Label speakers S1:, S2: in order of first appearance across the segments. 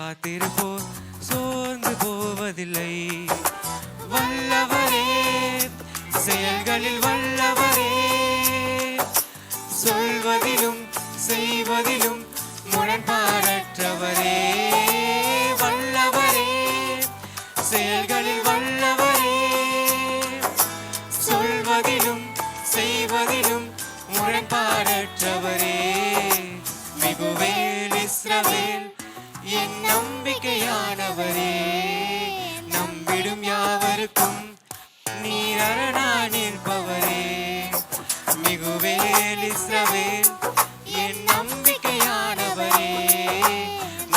S1: காத்திருப்போர் சோர்ந்து போவதில்லை. வல்லவரே, செயல்களில் வல்லவரே, சொல்வதிலும் செய்வதிலும் முரண்பாடற்றவரே. வல்லவரே, செயல்களில் வல்லவரே, சொல்வதிலும் செய்வதிலும் முரண்பாடற்றவரே. மிகுவேல் இஸ்ரவேல் என் நம்பிக்கையானவரே, நம்பிடும் யாவருக்கும் நீர் அரணாய் நிற்பவரே. மிகுவேல் இஸ்ரவேல் என் நம்பிக்கையானவரே,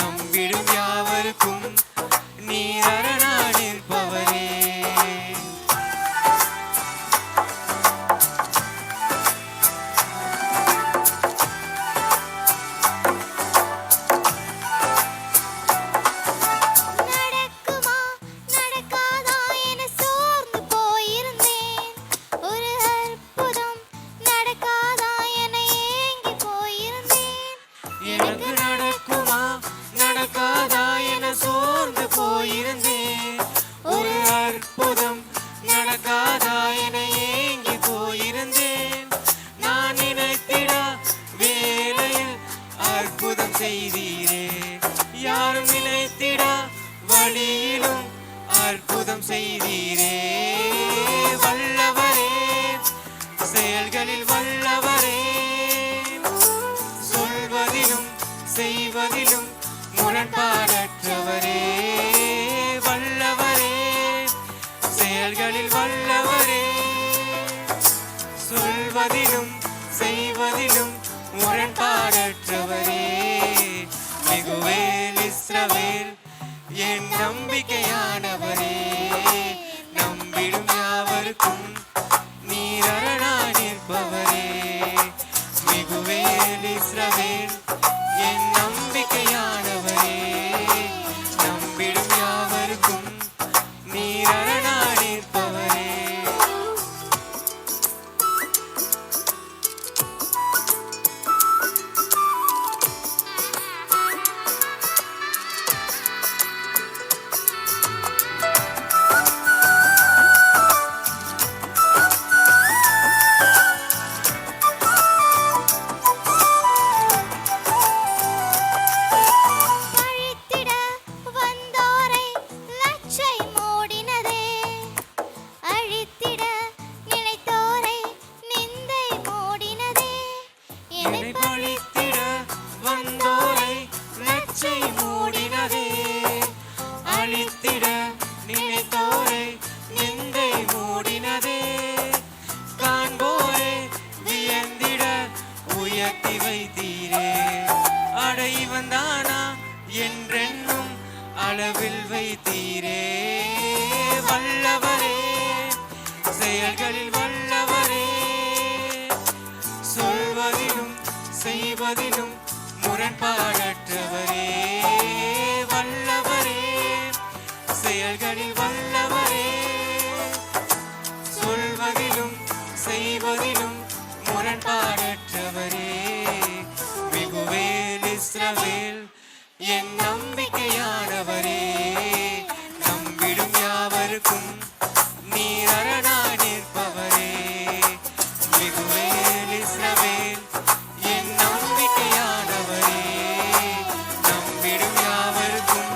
S1: நம்பிடும் யாவருக்கும் நீர் அரணாய் நிற்பவரே. எனக்கு நடக்குமா நடக்காதா என சோர்ந்து போயிருந்தேன். ஒரு அற்புதம் நடக்காதா என ஏங்கி போயிருந்தேன். நான் நினைத்திடா வேளையில் அற்புதம் செய்தீரே, யாரும் நினைத்திடா வழியிலும் அற்புதம் செய்தீரே. வல்லவரே, செயல்களில் வல்லவரே, சொல்வதிலும் செய்வதிலும் முரண்பாடற்றவரே. வல்லவரே, செயல்களில் வல்லவரே, சொல்வதிலும் செய்வதிலும் முரண்பாடற்றவரே. மிகுவேல் இஸ்ரவேல் என் நம்பிக்கையானவரே, நம்பிடும் யாவருக்கும் நீர் அரணாய் நிற்பவரே. மிகுவேல் இஸ்ரவேல் என் நம்பிக்கையானவரே, நம்பிடும் யாவருக்கும் நீர் அரணாய் நிற்பவரே. என்னை பழித்திட வந்தோரை லட்சை மூடினதே, அழித்திட நினைத்தோரை நிந்தை மூடினதே. காண்போரை வியந்திட உயர்த்தி வைத்தீரே, அடை வந்தானா என்றென்னும் அளவில் வைத்தீரே. வல்லவரே, செயல்களில் வல்லவரே, சொல்வதிலும் செய்வதிலும் முரண்பாடற்றவரே. வல்லவரே, செயல்களில் வல்லவரே, சொல்வதிலும் செய்வதிலும் முரண்பாடற்றவரே. மிகுவேல் இஸ்ரவேல் என் நம்பிக்கையானவரே, நம்பிடும் யாவருக்கும் நீர் அரணாய் நிற்பவரே. மிகுவேல் இஸ்ரவேல் என் நம்பிக்கையானவரே, நம்பிடும் யாவருக்கும்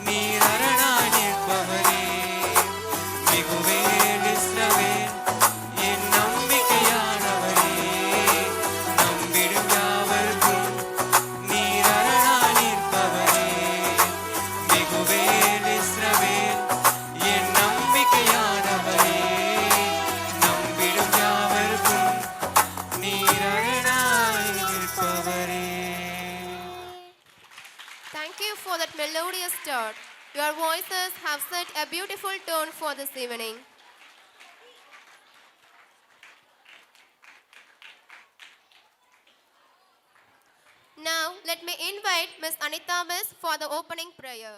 S1: நீர் அரணாய் நிற்பவரே. மிகுவேல் இஸ்ரவேல் என் நம்பிக்கையானவரே, நம்பிடும் யாவருக்கும் நீர் அரணாய் நிற்பவரே. மிகுவேல் இஸ்ரவேல் என் நம்பிக்கையானவரே, நம்பிடும் யாவருக்கும் நீர் அரணாய் நிற்பவரே.
S2: Thank you for that melodious start. Your voices have set a beautiful tone for this evening. Now, let me invite Miss Anita Miss for the opening prayer.